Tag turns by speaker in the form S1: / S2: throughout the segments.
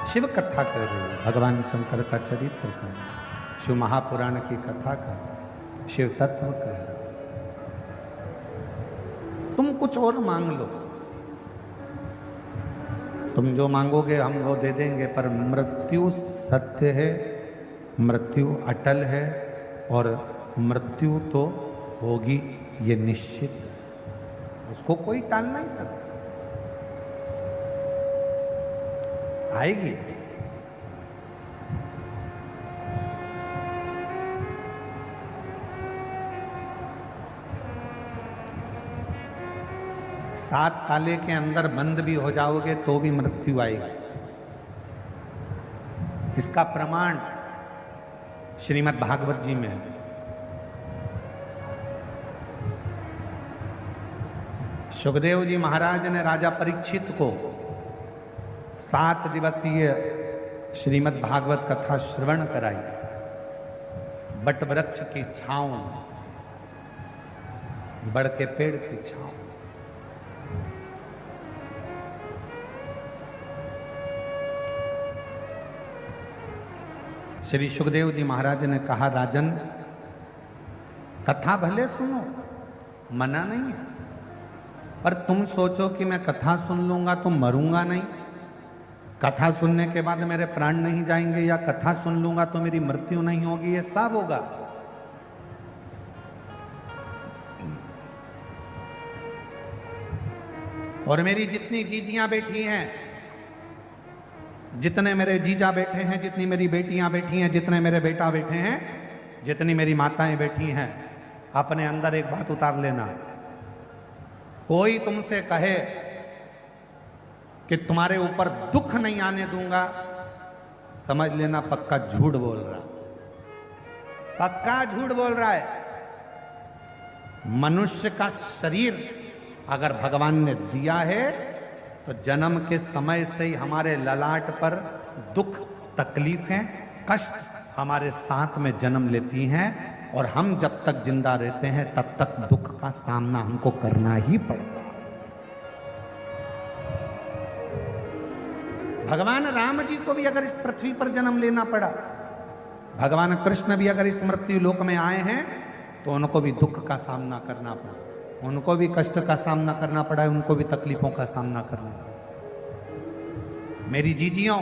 S1: शिव कथा कर रही है, भगवान शंकर का चरित्र कर रही है, शिव महापुराण की कथा कर रही है, शिव तत्व कह रहा है। तुम कुछ और मांग लो, तुम जो मांगोगे हम वो दे देंगे, पर मृत्यु सत्य है, मृत्यु अटल है और मृत्यु तो होगी, ये निश्चित है, उसको कोई टाल नहीं सकता, आएगी। सात ताले के अंदर बंद भी हो जाओगे तो भी मृत्यु आएगी। इसका प्रमाण श्रीमद् भागवत जी में है। सुखदेव जी महाराज ने राजा परीक्षित को 7 दिवसीय श्रीमद् भागवत कथा श्रवण कराई, बट वृक्ष की छांव, बड़ के पेड़ की छांव। श्री सुखदेव जी महाराज ने कहा, राजन कथा भले सुनो, मना नहीं है, पर तुम सोचो कि मैं कथा सुन लूंगा तो मरूंगा नहीं, कथा सुनने के बाद मेरे प्राण नहीं जाएंगे, या कथा सुन लूंगा तो मेरी मृत्यु नहीं होगी, ये सब होगा। और मेरी जितनी जीजियां बैठी हैं, जितने मेरे जीजा बैठे हैं, जितनी मेरी बेटियां बैठी हैं, जितने मेरे बेटा बैठे हैं, जितनी मेरी माताएं बैठी हैं, अपने अंदर एक बात उतार लेना, कोई तुमसे कहे कि तुम्हारे ऊपर दुख नहीं आने दूंगा, समझ लेना पक्का झूठ बोल रहा, पक्का झूठ बोल रहा है। मनुष्य का शरीर अगर भगवान ने दिया है तो जन्म के समय से ही हमारे ललाट पर दुख, तकलीफें, कष्ट हमारे साथ में जन्म लेती हैं, और हम जब तक जिंदा रहते हैं तब तक दुख का सामना हमको करना ही पड़ता है। भगवान राम जी को भी अगर इस पृथ्वी पर जन्म लेना पड़ा, भगवान कृष्ण भी अगर इस मृत्यु लोक में आए हैं तो उनको भी दुख का सामना करना पड़ा, उनको भी कष्ट का सामना करना पड़ा है, उनको भी तकलीफों का सामना करना पड़ा। मेरी जीजियों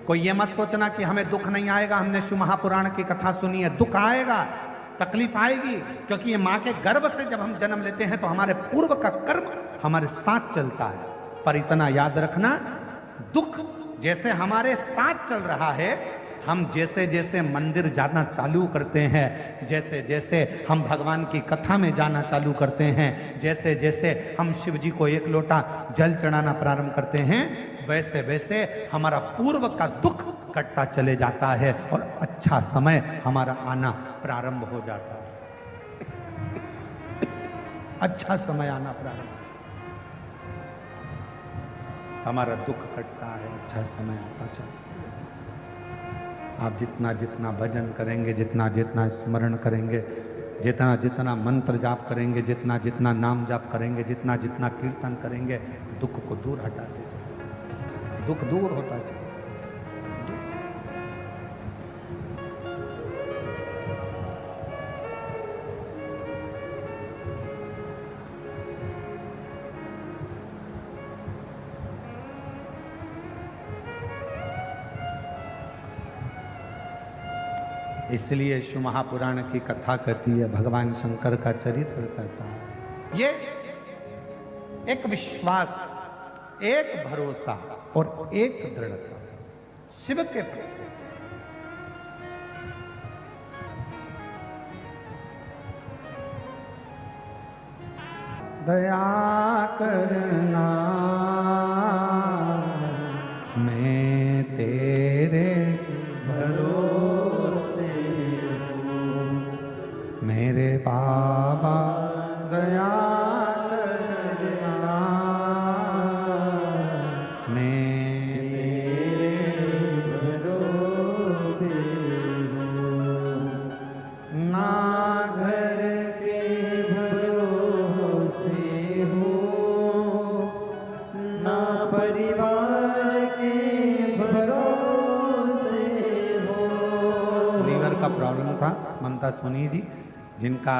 S1: को ये मत सोचना कि हमें दुख नहीं आएगा, हमने शिव महापुराण की कथा सुनी है, दुख आएगा, तकलीफ आएगी, क्योंकि ये माँ के गर्भ से जब हम जन्म लेते हैं तो हमारे पूर्व का कर्म हमारे साथ चलता है। पर इतना याद रखना, दुख जैसे हमारे साथ चल रहा है, हम जैसे जैसे मंदिर जाना चालू करते हैं, जैसे जैसे हम भगवान की कथा में जाना चालू करते हैं, जैसे जैसे हम शिव जी को एक लोटा जल चढ़ाना प्रारंभ करते हैं, वैसे वैसे हमारा पूर्व का दुख कटता चले जाता है और अच्छा समय हमारा आना प्रारंभ हो जाता है। अच्छा समय आना प्रारंभ, हमारा दुख कटता है, अच्छा समय आता चलता है। आप जितना जितना भजन करेंगे, जितना जितना स्मरण करेंगे, जितना जितना मंत्र जाप करेंगे, जितना जितना नाम जाप करेंगे, जितना जितना कीर्तन करेंगे, दुख को दूर हटाते चले, दुख दूर होता चले। इसलिए शिव महापुराण की कथा कहती है, भगवान शंकर का चरित्र कहता है। ये एक विश्वास, एक भरोसा और एक दृढ़ता शिव के प्रति। दया करना मैं तेरे भरोसे हूँ, मेरे बाबा दया करना मैं तेरे भरोसे हूँ, ना घर के भरोसे हूँ, ममता सोनी जी, जिनका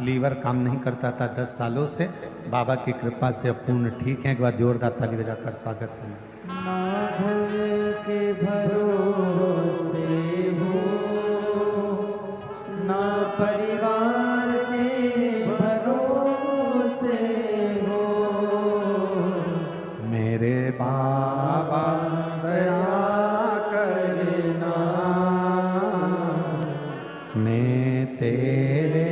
S1: लीवर काम नहीं करता था 10 सालों से, बाबा की कृपा से अब पूर्ण ठीक है। एक बार जोरदार ताली बजाकर स्वागत करें।
S2: ना भय के भरोसे हो, ना परिवार के भरोसे हो,
S1: मेरे बाबा दया करना, मैं तेरे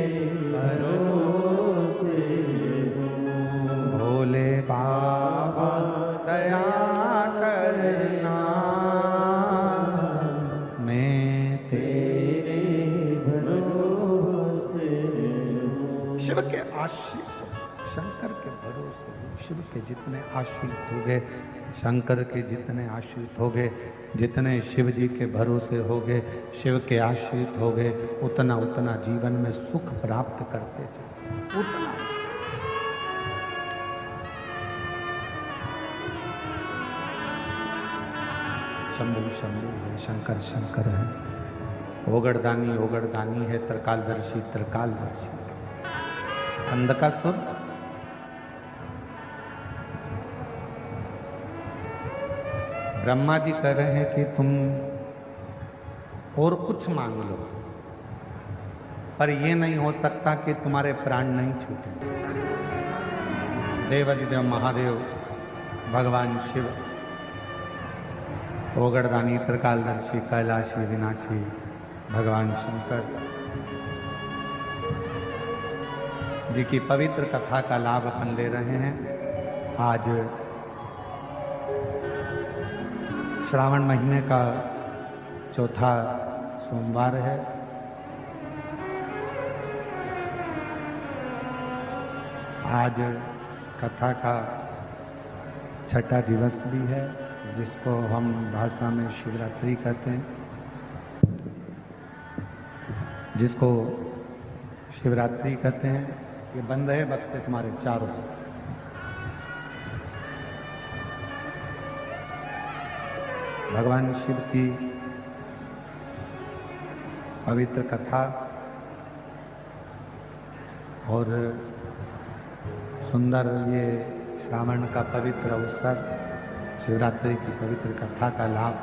S1: भरोसे हूँ। भोले बाबा दया करना, मैं तेरे भरोसे हूँ। शिव के आश्रित, शंकर के भरोसे हूँ। शिव के जितने आश्रित हो गए, शंकर के जितने आश्रित हो गए, जितने शिव जी के भरोसे हो गए, शिव के आश्रित हो गए, उतना उतना जीवन में सुख प्राप्त करते चले। उतना शंभु शंभु है, शंकर शंकर है, ओगड़दानी ओगड़दानी है, त्रिकालदर्शी त्रिकालदर्शी। अंधकासुर ब्रह्मा जी कह रहे हैं कि तुम और कुछ मांग लो, पर यह नहीं हो सकता कि तुम्हारे प्राण नहीं छूटे। देवाधिदेव महादेव भगवान शिव, ओगड़दानी त्रिकालदर्शी कैलाशी विनाशी भगवान शंकर जी की पवित्र कथा का लाभ अपन ले रहे हैं। आज श्रावण महीने का चौथा सोमवार है। आज कथा का छठा दिवस भी है, जिसको हम भाषा में शिवरात्रि कहते हैं, जिसको शिवरात्रि कहते हैं। ये बंद है बक्से तुम्हारे चारों। भगवान शिव की पवित्र कथा और सुंदर ये श्रावण का पवित्र अवसर, शिवरात्रि की पवित्र कथा का लाभ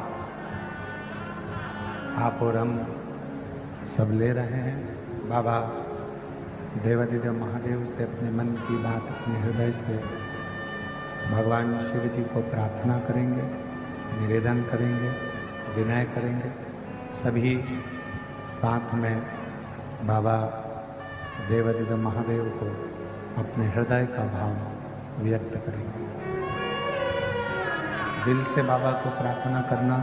S1: आप और हम सब ले रहे हैं। बाबा देवाधिदेव महादेव से अपने मन की बात अपने हृदय से भगवान शिव जी को प्रार्थना करेंगे, निवेदन करेंगे, विनय करेंगे। सभी साथ में बाबा देवाधिदेव महादेव को अपने हृदय का भाव व्यक्त करेंगे। दिल से बाबा को प्रार्थना करना,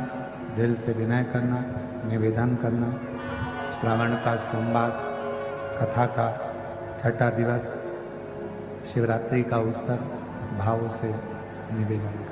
S1: दिल से विनय करना, निवेदन करना। श्रावण का सोमवार, कथा का छठा दिवस, शिवरात्रि का अवसर, भाव से निवेदन करना।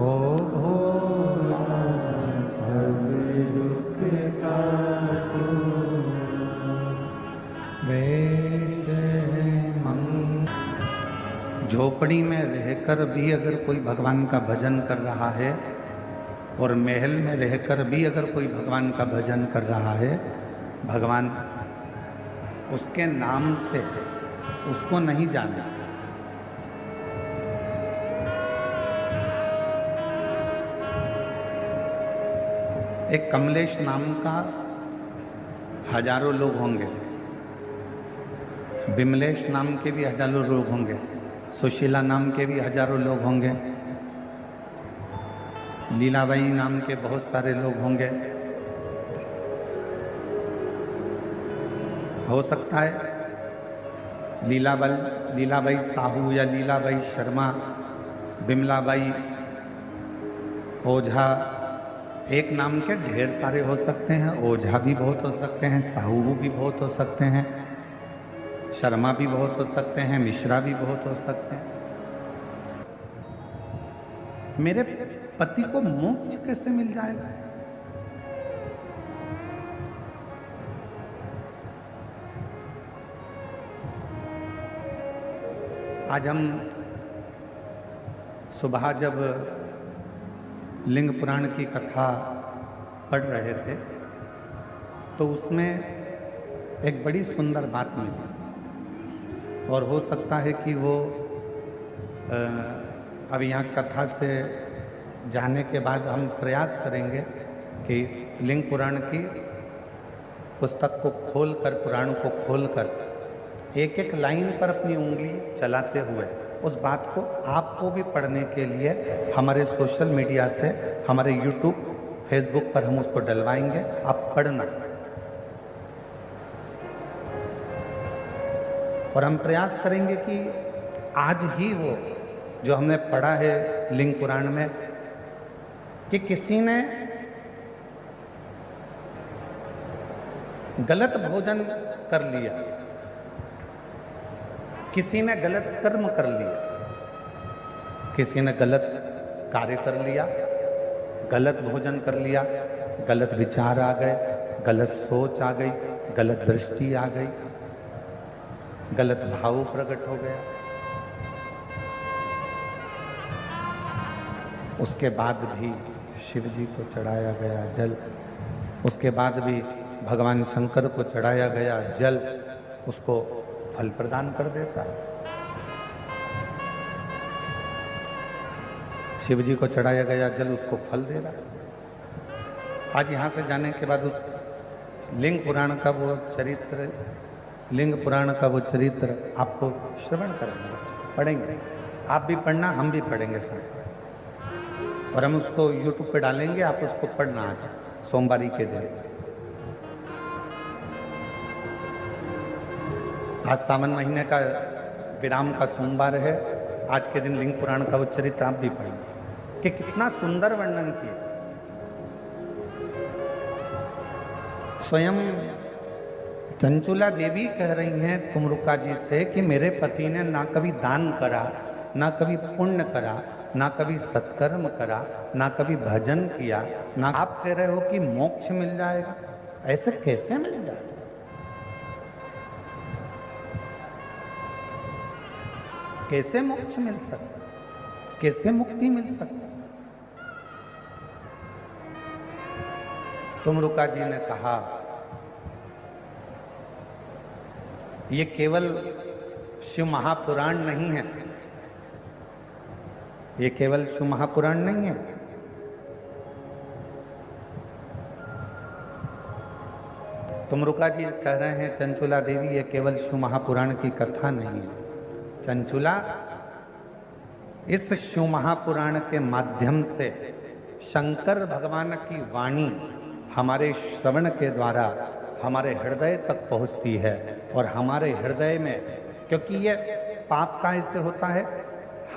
S2: ओ भोला सब दुख का
S1: झोपड़ी में रहकर भी अगर कोई भगवान का भजन कर रहा है और महल में रहकर भी अगर कोई भगवान का भजन कर रहा है, भगवान उसके नाम से उसको नहीं जाना। एक कमलेश नाम का हजारों लोग होंगे, बिमलेश नाम के भी हजारों लोग होंगे, सुशीला नाम के भी हजारों लोग होंगे, लीलाबाई नाम के बहुत सारे लोग होंगे। हो सकता है लीलाबाई साहू या लीलाबाई शर्मा, बिमलाबाई, ओझा, एक नाम के ढेर सारे हो सकते हैं। ओझा भी बहुत हो सकते हैं, साहू भी बहुत हो सकते हैं, शर्मा भी बहुत हो सकते हैं, मिश्रा भी बहुत हो सकते हैं। मेरे पति को मोक्ष कैसे मिल जाएगा? आज हम सुबह जब लिंग पुराण की कथा पढ़ रहे थे तो उसमें एक बड़ी सुंदर बात मिली, और हो सकता है कि वो अब यहाँ कथा से जाने के बाद हम प्रयास करेंगे कि लिंग पुराण की पुस्तक को खोलकर, पुराण को खोलकर एक एक लाइन पर अपनी उंगली चलाते हुए उस बात को आपको भी पढ़ने के लिए हमारे सोशल मीडिया से, हमारे यूट्यूब, फेसबुक पर हम उसको डलवाएंगे। आप पढ़ना, और हम प्रयास करेंगे कि आज ही वो जो हमने पढ़ा है लिंग पुराण में कि किसी ने गलत भोजन कर लिया, किसी ने गलत कर्म कर लिया, किसी ने गलत कार्य कर लिया, गलत भोजन कर लिया, गलत विचार आ गए, गलत सोच आ गई, गलत दृष्टि आ गई, गलत भाव प्रकट हो गया। उसके बाद भी शिव जी को चढ़ाया गया जल, उसके बाद भी भगवान शंकर को चढ़ाया गया जल उसको फल प्रदान कर देता है। शिव जी को चढ़ाया गया जल उसको फल दे रहा है। आज यहाँ से जाने के बाद उस लिंग पुराण का वो चरित्र, लिंग पुराण का वो चरित्र आपको श्रवण करेंगे, पढ़ेंगे। आप भी पढ़ना, हम भी पढ़ेंगे साथ, और हम उसको यूट्यूब पे डालेंगे। आप उसको पढ़ना आज सोमवारी के दिन। आज सावन महीने का विराम का सोमवार है। आज के दिन लिंग पुराण का वो चरित्र आप भी पढ़ेंगे कि कितना सुंदर वर्णन किया। स्वयं चंचुला देवी कह रही हैं तुमरुका जी से कि मेरे पति ने ना कभी दान करा, ना कभी पुण्य करा, ना कभी सत्कर्म करा, ना कभी भजन किया, ना आप कह रहे हो कि मोक्ष मिल जाएगा। ऐसे कैसे मिल जाएगा? कैसे मोक्ष मिल सकता, कैसे मुक्ति मिल सकती? तुमरुका जी ने कहा ये केवल शिव महापुराण नहीं है, ये केवल शिव महापुराण नहीं है, तुमरुका जी कह रहे हैं चंचुला देवी ये केवल शिव महापुराण की कथा नहीं है। चंचुला, इस शिव महापुराण के माध्यम से शंकर भगवान की वाणी हमारे श्रवण के द्वारा हमारे हृदय तक पहुंचती है, और हमारे हृदय में, क्योंकि ये पाप कैसे होता है,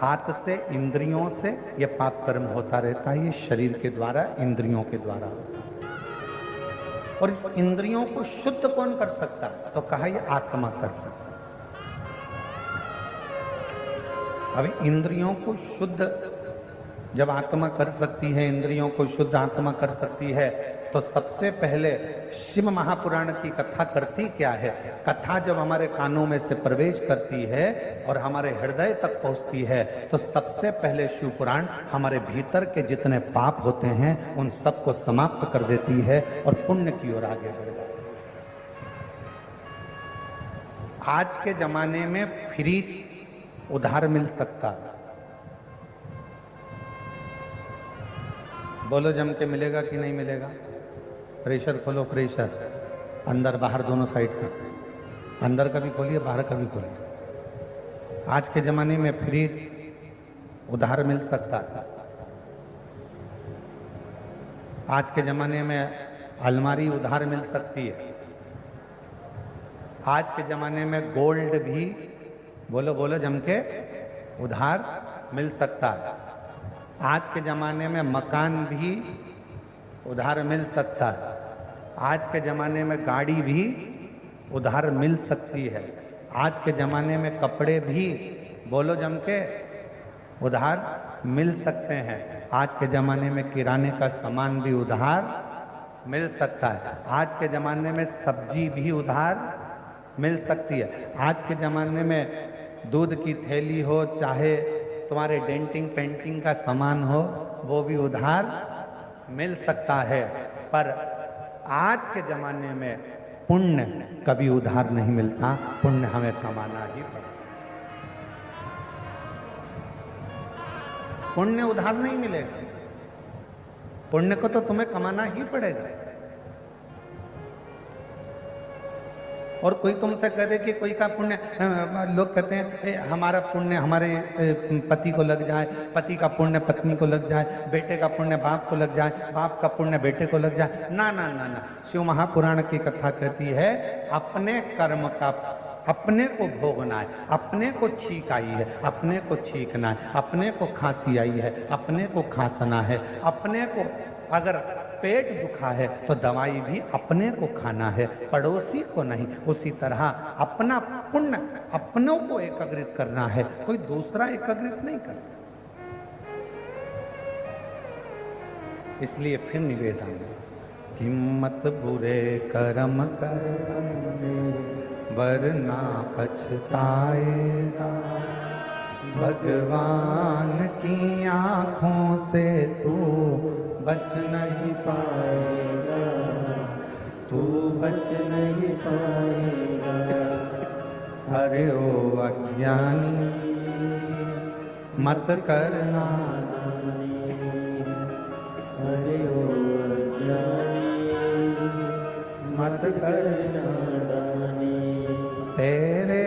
S1: हाथ से, इंद्रियों से ये पाप कर्म होता रहता है। ये शरीर के द्वारा, इंद्रियों के द्वारा होता है। और इस इंद्रियों को शुद्ध कौन कर सकता? तो कहा ये आत्मा कर सकता। अब इंद्रियों को शुद्ध जब आत्मा कर सकती है, इंद्रियों को शुद्ध आत्मा कर सकती है, तो सबसे पहले शिव महापुराण की कथा करती क्या है? कथा जब हमारे कानों में से प्रवेश करती है और हमारे हृदय तक पहुंचती है तो सबसे पहले शिव पुराण हमारे भीतर के जितने पाप होते हैं उन सबको समाप्त कर देती है और पुण्य की ओर आगे बढ़ जाती है। आज के जमाने में फ्रिज उधार मिल सकता है, बोलो जम के मिलेगा कि नहीं मिलेगा? प्रेशर खोलो, प्रेशर अंदर बाहर दोनों साइड का, अंदर का भी खोलिए बाहर का भी खोलिए। आज के जमाने में फ्रिज उधार मिल सकता है, आज के जमाने में अलमारी उधार मिल सकती है, आज के जमाने में गोल्ड भी बोलो बोलो जम के उधार मिल सकता है, आज के ज़माने में मकान भी उधार मिल सकता है, आज के ज़माने में गाड़ी भी उधार मिल सकती है, आज के ज़माने में कपड़े भी बोलो जम के उधार मिल सकते हैं, आज के ज़माने में किराने का सामान भी उधार मिल सकता है, आज के ज़माने में सब्जी भी उधार मिल सकती है, आज के ज़माने में दूध की थैली हो चाहे तुम्हारे डेंटिंग पेंटिंग का सामान हो वो भी उधार मिल सकता है। पर आज के ज़माने में पुण्य कभी उधार नहीं मिलता, पुण्य हमें कमाना ही पड़ता। पुण्य उधार नहीं मिलेगा, पुण्य को तो तुम्हें कमाना ही पड़ेगा। और कोई तुमसे कह दे कि कोई का पुण्य, लोग कहते हैं हमारा पुण्य हमारे पति को लग जाए, पति का पुण्य पत्नी को लग जाए, बेटे का पुण्य बाप को लग जाए, बाप का पुण्य बेटे को लग जाए। ना ना ना ना, शिव महापुराण की कथा कहती है अपने कर्म का अपने को भोगना है, अपने को छींक आई है अपने को छींकना है, अपने को खांसी आई है अपने को खांसना है, अपने को अगर पेट दुखा है तो दवाई भी अपने को खाना है, पड़ोसी को नहीं। उसी तरह अपना पुण्य अपनों को एकत्रित करना है, कोई दूसरा एकत्रित नहीं करना। इसलिए फिर निवेदन हिम्मत बुरे कर्म कर वरना पछताएगा, भगवान की आंखों से तू बच नहीं पाएगा,
S2: तू बच नहीं पाएगा।
S1: अरे ओ अज्ञानी मत करना,
S2: अरे ओ अज्ञानी मत करना दानी,
S1: तेरे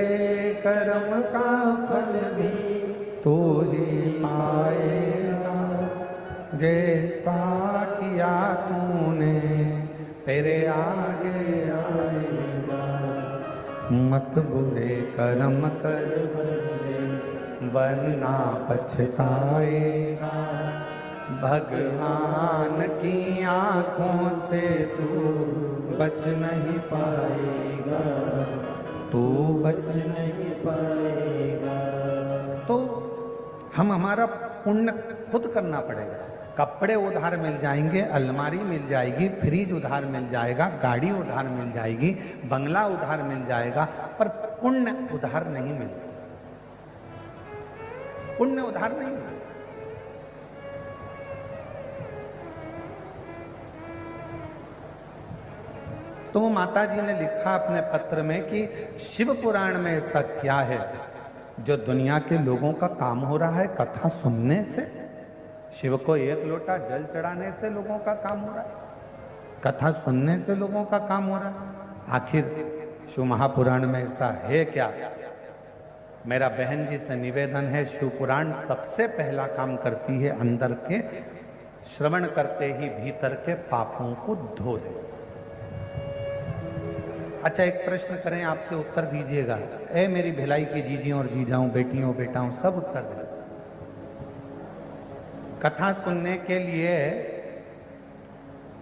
S1: कर्म का फल भी तू ही पाएगा, जैसा किया तूने तेरे आगे आएगा। मत बुरे कर्म कर वरना पछताएगा, भगवान की आंखों से तू बच नहीं पाएगा, तू बच
S2: नहीं पाएगा।
S1: तो हम हमारा पुण्य खुद करना पड़ेगा। कपड़े उधार मिल जाएंगे, अलमारी मिल जाएगी, फ्रिज उधार मिल जाएगा, गाड़ी उधार मिल जाएगी, बंगला उधार मिल जाएगा, पर पुण्य उधार नहीं मिलता, पुण्य उधार नहीं मिलता। तो माता जी ने लिखा अपने पत्र में कि शिव पुराण में ऐसा क्या है जो दुनिया के लोगों का काम हो रहा है कथा सुनने से। शिव को एक लोटा जल चढ़ाने से लोगों का काम हो रहा है, कथा सुनने से लोगों का काम हो रहा है। आखिर शिव महापुराण में ऐसा है क्या? मेरा बहन जी से निवेदन है, शिव पुराण सबसे पहला काम करती है अंदर के श्रवण करते ही भीतर के पापों को धो दे। अच्छा, एक प्रश्न करें, आपसे उत्तर दीजिएगा। ए मेरी भिलाई की जीजियों और जीजाओं, बेटियों बेटाओं, सब उत्तर दें। कथा सुनने के लिए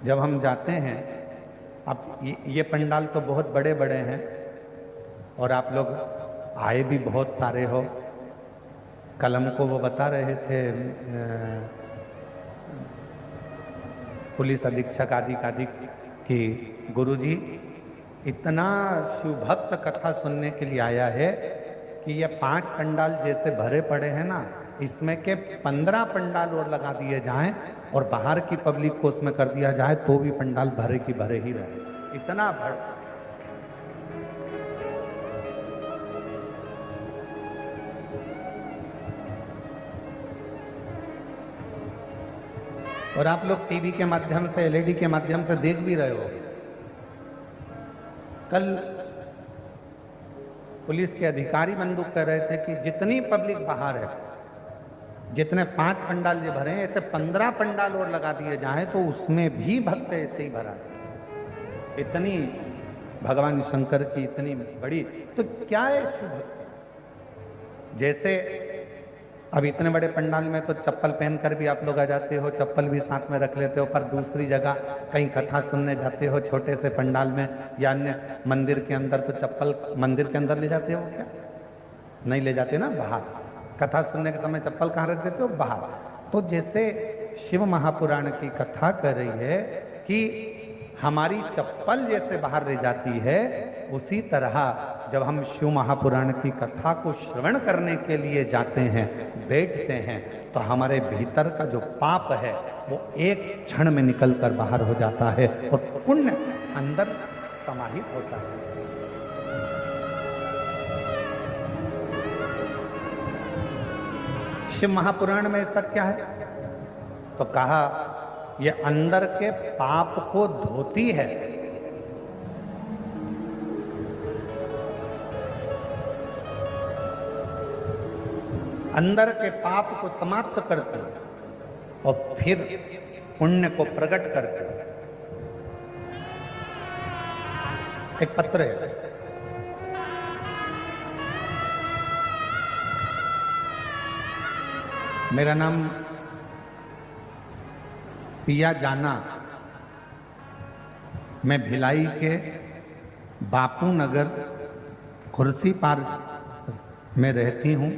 S1: जब हम जाते हैं, अब ये पंडाल तो बहुत बड़े बड़े हैं और आप लोग आए भी बहुत सारे हो। कल हमको वो बता रहे थे पुलिस अधीक्षक आदि कि गुरुजी इतना शिव भक्त कथा सुनने के लिए आया है कि ये 5 पंडाल जैसे भरे पड़े हैं ना, इसमें के 15 पंडाल और लगा दिए जाएं और बाहर की पब्लिक को उसमें कर दिया जाए तो भी पंडाल भरे की भरे ही रहे। इतना भर। और आप लोग टीवी के माध्यम से, एलईडी के माध्यम से देख भी रहे हो। कल पुलिस के अधिकारी बंदूक कर रहे थे कि जितनी पब्लिक बाहर है, जितने 5 पंडाल जो भरे हैं, ऐसे 15 पंडाल और लगा दिए जाएं तो उसमें भी भक्त ऐसे ही भरा है। इतनी भगवान शंकर की इतनी बड़ी, तो क्या है शिव भक्ति। जैसे अब इतने बड़े पंडाल में तो चप्पल पहनकर भी आप लोग आ जाते हो, चप्पल भी साथ में रख लेते हो, पर दूसरी जगह कहीं कथा सुनने जाते हो छोटे से पंडाल में या अन्य मंदिर के अंदर, तो चप्पल मंदिर के अंदर ले जाते हो क्या? नहीं ले जाते ना, बाहर। कथा सुनने के समय चप्पल कहाँ रख देते हो? बाहर। तो जैसे शिव महापुराण की कथा कर रही है कि हमारी चप्पल जैसे बाहर रह जाती है, उसी तरह जब हम शिव महापुराण की कथा को श्रवण करने के लिए जाते हैं, बैठते हैं, तो हमारे भीतर का जो पाप है वो एक क्षण में निकलकर बाहर हो जाता है और पुण्य अंदर समाहित होता है। शिव महापुराण में ऐसा क्या है? तो कहा ये अंदर के पाप को धोती है। अंदर के पाप को समाप्त करते और फिर पुण्य को प्रकट करते। एक पत्र है, मेरा नाम पिया जाना, मैं भिलाई के बापू नगर खुर्सी पार में रहती हूँ।